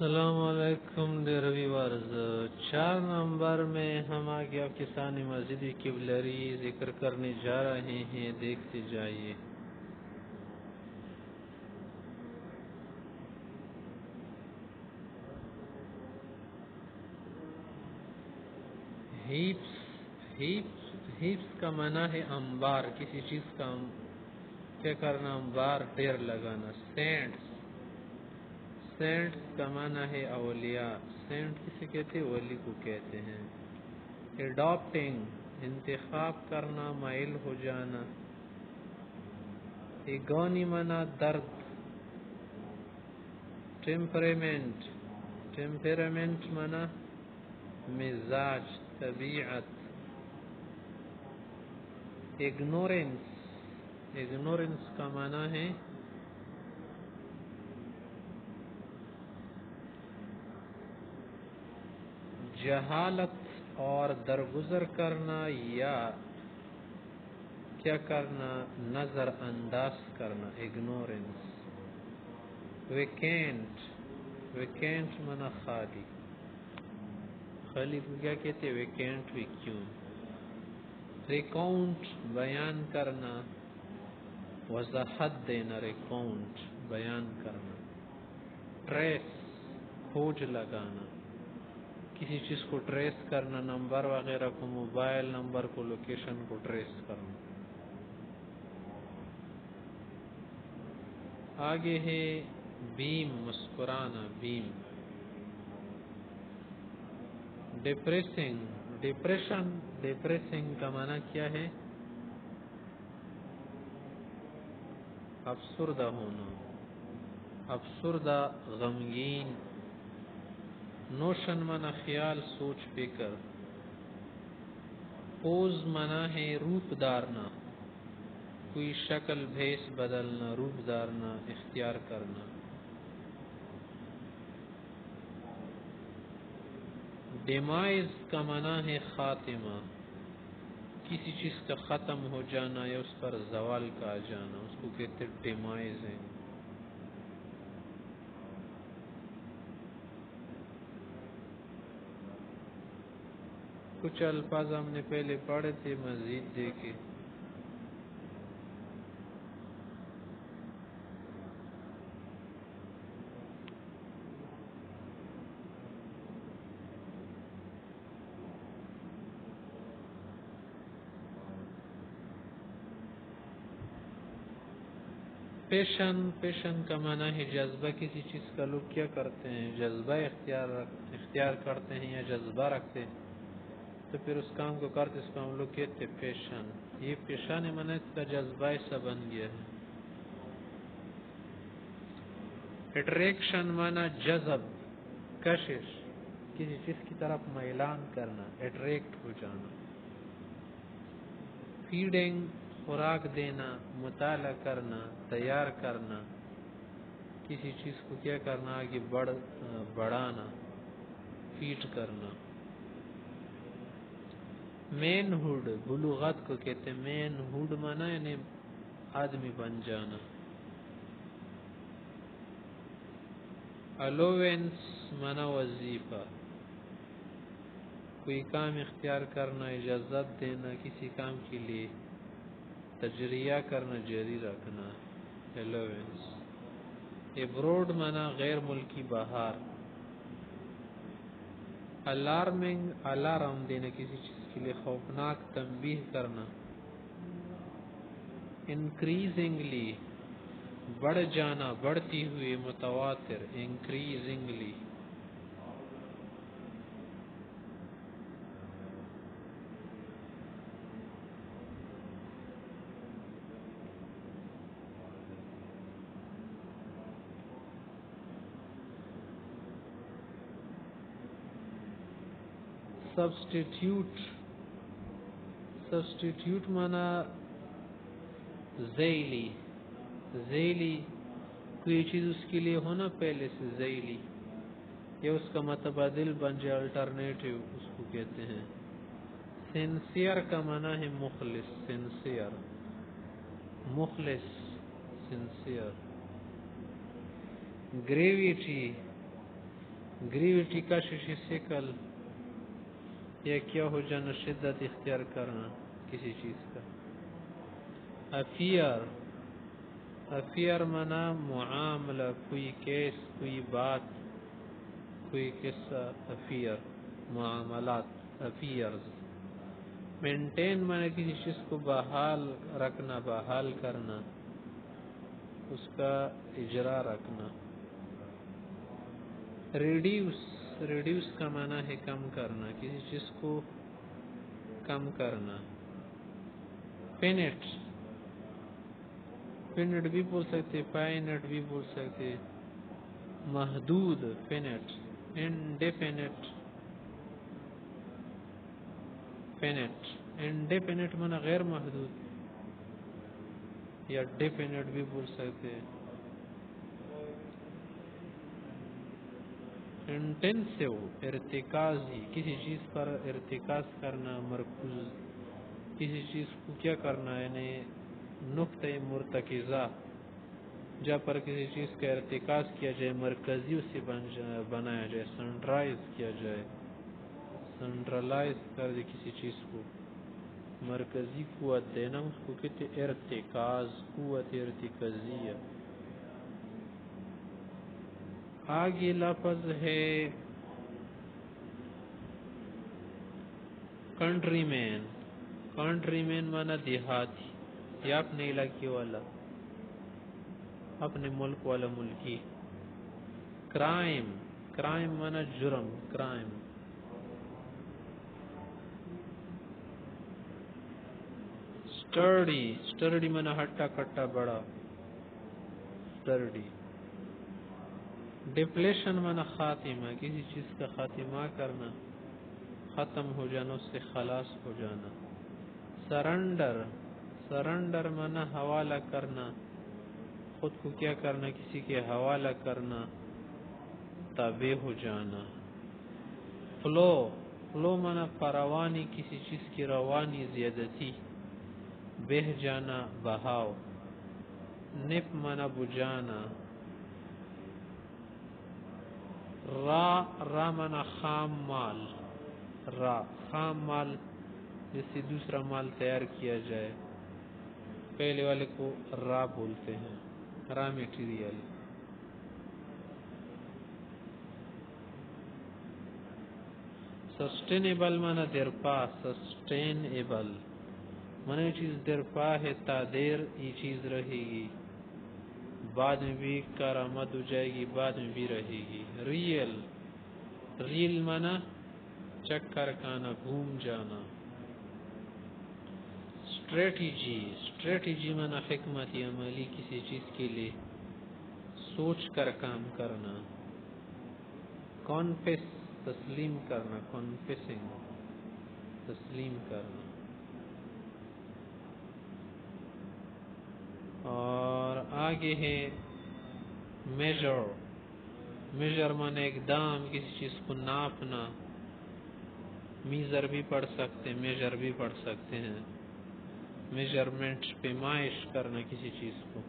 السلام علیکم dear viewers, 4 number میں ہم آگے آپ کی ثانی مسجد قبلری ذکر کرنے جا رہے ہیں، دیکھتے جائیے۔ ہیپس کا معنی ہے انبار، کسی چیز کا کیا کرنا، انبار ڈھیر لگانا۔ سینٹس کا معنی ہے اولیاء، سینٹ کسی کہتے ہیں، ولی کو کہتے ہیں۔ ایڈاپٹنگ انتخاب کرنا، مائل ہو جانا۔ ایگونی معنی درد۔ ٹیمپرامنٹ معنی مزاج، طبیعت۔ اگنورنس کا معنی ہے جہالت اور درگزر کرنا یا کیا کرنا، نظر انداز کرنا، اگنورنس۔ ویکینٹ معنی خالی، خالی کو کیا کہتے ہیں، ویکینٹ ویکیوم۔ ریکاؤنٹ بیان کرنا، وضاحت دینا، ریکاؤنٹ بیان کرنا۔ ٹریس کھوج لگانا، کسی چیز کو ٹریس کرنا، نمبر وغیرہ کو، موبائل نمبر کو، لوکیشن کو ٹریس کرنا۔ آگے ہے بیم، مسکرانا، بیم۔ ڈپریسنگ کا معنی کیا ہے، افسردہ ہونا، افسردہ، غمگین۔ نوشن معنی خیال، سوچ، فکر۔ پوز معنی ہے روپ دارنا، کوئی شکل بھیس بدلنا، روپ دارنا، اختیار کرنا۔ ڈیمائز کا معنی ہے خاتمہ، کسی چیز کا ختم ہو جانا یا اس پر زوال کا آ جانا، اس کو کہتے ڈیمائز ہے۔ کچھ الفاظ ہم نے پہلے پڑھے تھے، مزید دیکھیں۔ پیشن کا معنی ہے جذبہ، کسی چیز کا لوگ کیا کرتے ہیں، جذبہ اختیار کرتے ہیں یا جذبہ رکھتے ہیں تو پھر اس کام کو کرتے، اس کو ہم لوگ کہتے ہیں پیشن۔ یہ پیشان معنی اس کا جذبہ ایسا بن گیا ہے۔ اٹریکشن معنی جذب، کشش، کسی چیز کی طرف میلان کرنا، اٹریکٹ ہو جانا۔ فیڈنگ خوراک دینا، مطالعہ کرنا، تیار کرنا، کسی چیز کو کیا کرنا، آگے بڑھانا، فیڈ کرنا۔ مین ہوڈ، بلوغت کو کہتے ہیں مین ہوڈ معنی یعنی آدمی بن جانا۔ الاوینس معنی وظیفہ، کوئی کام اختیار کرنا، اجازت دینا کسی کام کے لیے، تجریہ کرنا، جاری رکھنا، الاوینس۔ ابروڈ معنی غیر ملکی، باہر۔ الارمنگ، الارم دینا کسی چیز کے لیے، خوفناک، تنبیہ کرنا۔ انکریزنگلی، بڑھ جانا، بڑھتی ہوئی، متواتر، انکریزنگلی۔ سبسٹیٹیوٹ معنی ذیلی، کوئی چیز اس کے لیے ہونا پہلے سے ذیلی، یا اس کا متبادل بن جائے، الٹرنیٹیو، اس کو کہتے ہیں۔ سنسیئر کا معنی ہے مخلص، سنسیئر۔ گریویٹی، گریویٹی کا شکل یا کیا ہو جانا، شدت اختیار کرنا کسی چیز کا. افیئر، افیئر منا معاملہ، کوئی کیس، کوئی بات، کوئی قصہ. افیئر معاملات، افیئرز. مینٹین مانا کسی چیز کو بحال رکھنا، بحال کرنا، اس کا اجرا رکھنا. ریڈیوس، ریڈیوس کا معنی ہے کم کرنا، کسی چیز کو کم کرنا. پینٹ، پینٹ بھی بول سکتے، پائنٹ بھی بول سکتے. محدود، پینٹ. Indefinite, pant. انڈیفینٹ مانا غیر محدود یا ڈیفینٹ بھی بول سکتے. انٹینسیو، ارتکازی، کسی چیز پر ارتکاز کرنا، مرکوز. کسی چیز کو کیا کرنا، یعنی نقطہ مرتکزہ، جہاں پر کسی چیز کا ارتکاز کیا جائے، مرکزی اسے بنایا جائے، سنٹرائز کیا جائے، سنٹرلائز کر دے کسی چیز کو، مرکزی قوت دینا، اس کو کہتے ارتکاز، قوت ارتکازیہ. آگے لفظ ہے کنٹری مین. کنٹری مین مانا دیہاتی یا اپنے علاقے والا، اپنے ملک والا، ملکی. کرائم، کرائم مانا جرم، کرائم. سٹرڈی، سٹرڈی مانا ہٹا کٹا بڑا، سٹرڈی. ڈپلیشن مانا خاتمہ، کسی چیز کا خاتمہ کرنا، ختم ہو جانا، اس سے خلاص ہو جانا. سرنڈر، سرنڈر مانا حوالہ کرنا، خود کو کیا کرنا، کسی کے حوالہ کرنا، تابع ہو جانا. فلو، فلو مانا فراوانی، کسی چیز کی روانی، زیادتی، بہہ جانا، بہاؤ. نپ مانا بجانا. را، را مانا خام مال، را خام مال، جس سے دوسرا مال تیار کیا جائے، پہلے والے کو را بولتے ہیں، را میٹیریل. سسٹینیبل مانا درپا، سسٹینیبل مانا یہ چیز درپا ہے، تا دیر یہ چیز رہے گی، بعد میں بھی کارآمد ہو جائے گی، بعد میں بھی رہے گی. ریل، ریل مانا چکر کانا، گھوم جانا. اسٹریٹجی، اسٹریٹجی مانا حکمت عملی، کسی چیز کے لیے سوچ کر کام کرنا. کانفیس، تسلیم کرنا، کانفیسنگ، تسلیم کرنا. اور آگے ہے میجر. میجر مانا اقدام، کسی چیز کو ناپنا. میزر بھی پڑھ سکتے، میجر بھی پڑھ سکتے ہیں. میجرمنٹ، پیمائش کرنا کسی چیز کو.